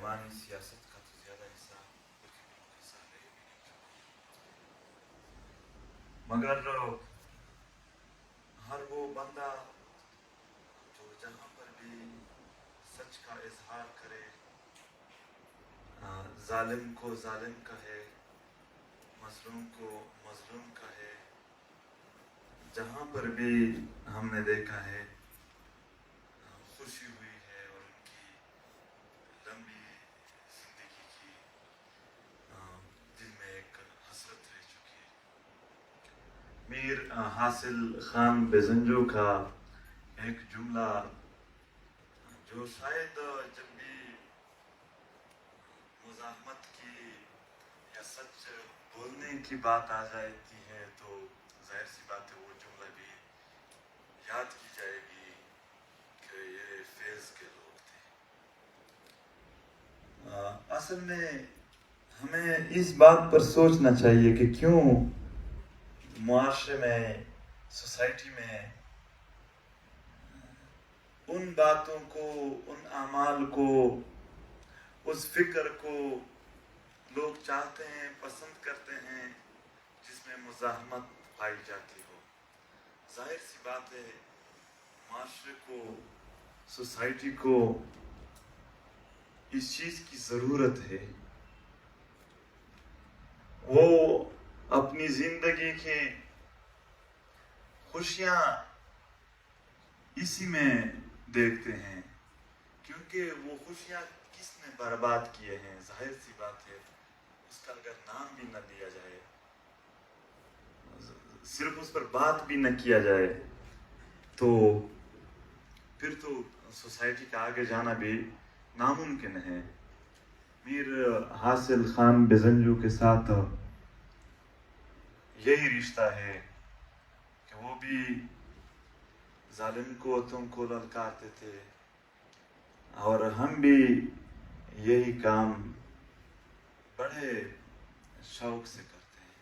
طالبانی سیاست کا تو زیادہ حصہ ہے بھی نہیں، مگر ہر وہ بندہ جو جہاں پر بھی سچ کا اظہار کرے، ظالم کو ظالم کہے، مظلوم کو مظلوم کہے، جہاں پر بھی ہم نے دیکھا ہے خوشی ہوئی ہے اور ان کی لمبی زندگی کی دل میں ایک حسرت رہ چکی ہے۔ میر حاصل خان بیزنجو کا ایک جملہ جو شاید جب بھی مزاحمت کی یا سچ بولنے کی بات آ جاتی ہے تو ظاہر سی بات ہے وہ جملہ بھی یاد کی جائے گی کہ یہ فیض کے لوگ تھے۔ اصل میں ہمیں اس بات پر سوچنا چاہیے کہ کیوں معاشرے میں، سوسائٹی میں ان باتوں کو، ان اعمال کو، اس فکر کو لوگ چاہتے ہیں، پسند کرتے ہیں جس میں مزاحمت پائی جاتی ہو۔ ظاہر سی بات ہے معاشرے کو، سوسائٹی کو اس چیز کی ضرورت ہے، وہ اپنی زندگی کی خوشیاں اسی میں دیکھتے ہیں، کیونکہ وہ خوشیاں کس نے برباد کیے ہیں۔ ظاہر سی بات ہے اس کا اگر نام بھی نہ لیا جائے، صرف اس پر بات بھی نہ کیا جائے تو پھر تو سوسائٹی کا آگے جانا بھی ناممکن ہے۔ میر حاصل خان بیزنجو کے ساتھ یہی رشتہ ہے کہ وہ بھی ظالم کو تم کو للکارتے تھے اور ہم بھی یہی کام بڑے شوق سے کرتے ہیں۔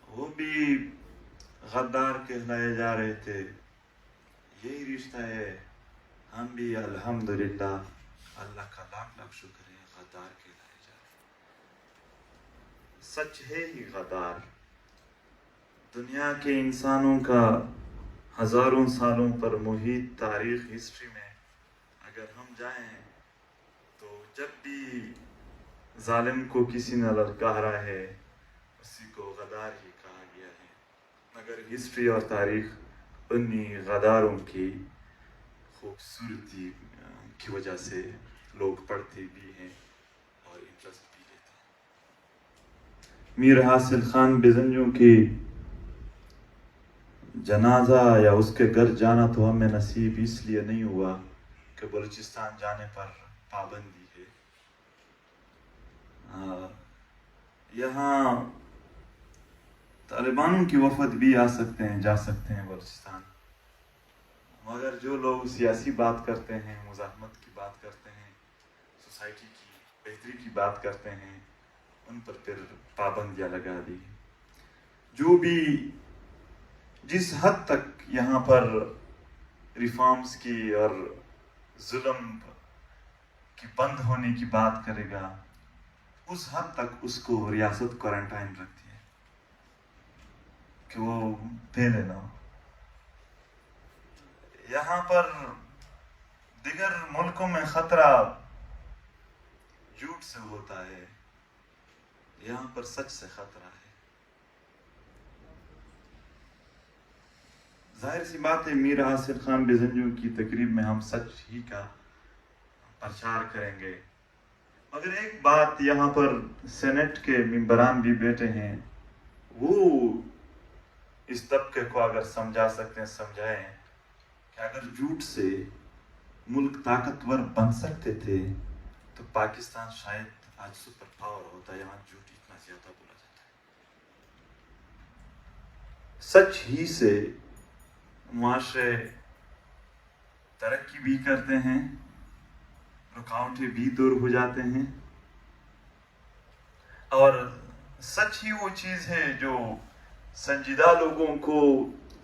وہ بھی غدار کہلائے جا رہے تھے، یہی رشتہ ہے، ہم بھی الحمدللہ اللہ کا لاکھ لاکھ شکر ہے غدار کہلائے جا رہے ہیں۔ سچ ہے ہی غدار۔ دنیا کے انسانوں کا ہزاروں سالوں پر محیط تاریخ، ہسٹری میں اگر ہم جائیں تو جب بھی ظالم کو کسی نے للکارا ہے اسی کو غدار ہی کہا گیا ہے، مگر ہسٹری اور تاریخ انہی غداروں کی خوبصورتی کی وجہ سے لوگ پڑھتے بھی ہیں اور انٹرسٹ بھی لیتے ہیں۔ میر حاصل خان بیزنجو کی جنازہ یا اس کے گھر جانا تو ہمیں نصیب اس لیے نہیں ہوا کہ بلوچستان جانے پر پابندی ہے۔ یہاں طالبانوں کی وفد بھی آ سکتے ہیں، جا سکتے ہیں بلوچستان، مگر جو لوگ سیاسی بات کرتے ہیں، مزاحمت کی بات کرتے ہیں، سوسائٹی کی بہتری کی بات کرتے ہیں، ان پر پھر پابندیاں لگا دی۔ جو بھی جس حد تک یہاں پر ریفارمز کی اور ظلم کی بند ہونے کی بات کرے گا، اس حد تک اس کو ریاست کوارنٹائن رکھتی ہے کہ وہ پھیلے نہ ہو۔ یہاں پر دیگر ملکوں میں خطرہ جھوٹ سے ہوتا ہے، یہاں پر سچ سے خطرہ ہے۔ ظاہر سی بات ہے میر حاصل خان بیزنجو کی تقریب میں ہم سچ ہی کا پرچار کریں گے، مگر ایک بات یہاں پر سینٹ کے ممبران بھی بیٹھے ہیں، وہ اس طبقے کو اگر سمجھا سکتے ہیں سمجھائیں کہ اگر جھوٹ سے ملک طاقتور بن سکتے تھے تو پاکستان شاید آج سپر پاور ہوتا، یہاں جھوٹ اتنا زیادہ بولا جاتا ہے۔ سچ ہی سے معاشرے ترقی بھی کرتے ہیں، رکاوٹیں بھی دور ہو جاتے ہیں، اور سچ ہی وہ چیز ہے جو سنجیدہ لوگوں کو،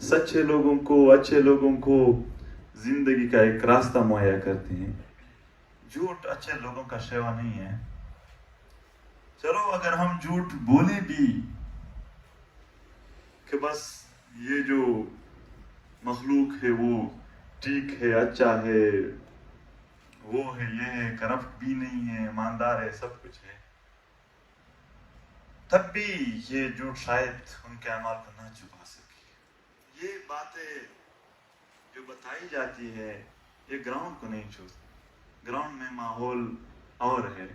سچے لوگوں کو، اچھے لوگوں کو زندگی کا ایک راستہ مہیا کرتے ہیں۔ جھوٹ اچھے لوگوں کا شیوا نہیں ہے. چلو اگر ہم جھوٹ بولے بھی کہ بس یہ جو مخلوق ہے وہ ٹھیک ہے، اچھا ہے، وہ ہے، یہ ہے، کرپٹ بھی نہیں ہے، ایماندار ہے، سب کچھ ہے، تب بھی یہ جھوٹ شاید ان کے اعمال کو نہ چھپا سکے. یہ باتیں جو بتائی جاتی ہے یہ گراؤنڈ کو نہیں چھوڑتی. گراؤنڈ میں ماحول اور ہے.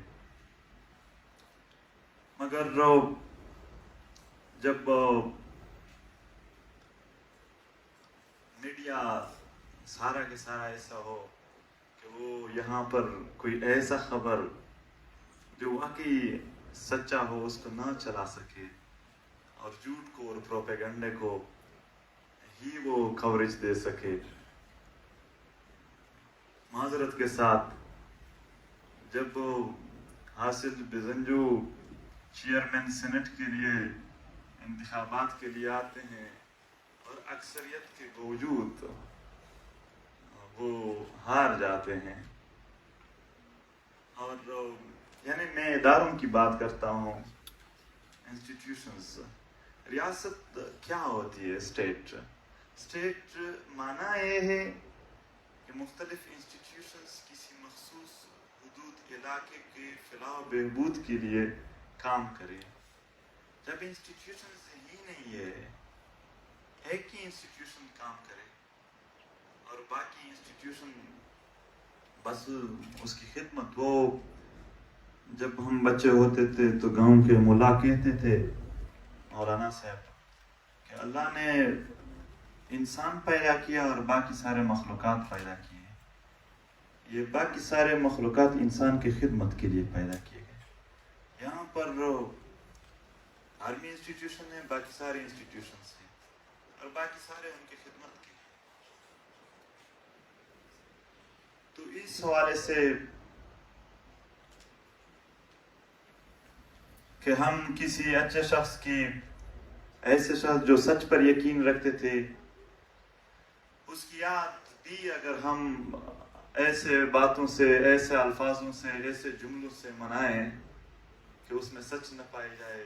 مگر جب میڈیا سارا کے سارا ایسا ہو کہ وہ یہاں پر کوئی ایسا خبر جو واقعی سچا ہو اس کو نہ چلا سکے اور جھوٹ کو اور پروپیگنڈے کو ہی وہ کوریج دے سکے. معذرت کے ساتھ جب حاصل بزنجو چیئرمین سینٹ کے لیے انتخابات کے لیے آتے ہیں اور اکثریت کے باوجود وہ ہار جاتے ہیں، اور یعنی میں اداروں کی بات کرتا ہوں، انسٹیٹیوشنز. ریاست کیا ہوتی ہے؟ اسٹیٹ معنی یہ ہے کہ مختلف انسٹیٹیوشنز کسی مخصوص حدود علاقے کے فلاح و بہبود کے لیے کام کرے. جب انسٹیٹیوشنز ہی نہیں ہے، ایک ہی انسٹیٹیوشن کام کرے اور باقی انسٹیٹیوشن بس اس کی خدمت. وہ جب ہم بچے ہوتے تھے تو گاؤں کے ملا کہتے تھے مولانا صاحب کہ اللہ نے انسان پیدا کیا اور باقی سارے مخلوقات پیدا کیے. یہ باقی سارے مخلوقات انسان کی خدمت کے لیے پیدا کیے گئے. یہاں پر آرمی انسٹیٹیوشن ہے، باقی سارے انسٹیٹیوشنز ہیں اور باقی سارے ان کی خدمت کے لیے. تو اس حوالے سے کہ ہم کسی اچھے شخص کی، ایسے شخص جو سچ پر یقین رکھتے تھے، اس کی یاد بھی اگر ہم ایسے باتوں سے، ایسے الفاظوں سے، ایسے جملوں سے منائیں کہ اس میں سچ نہ پائی جائے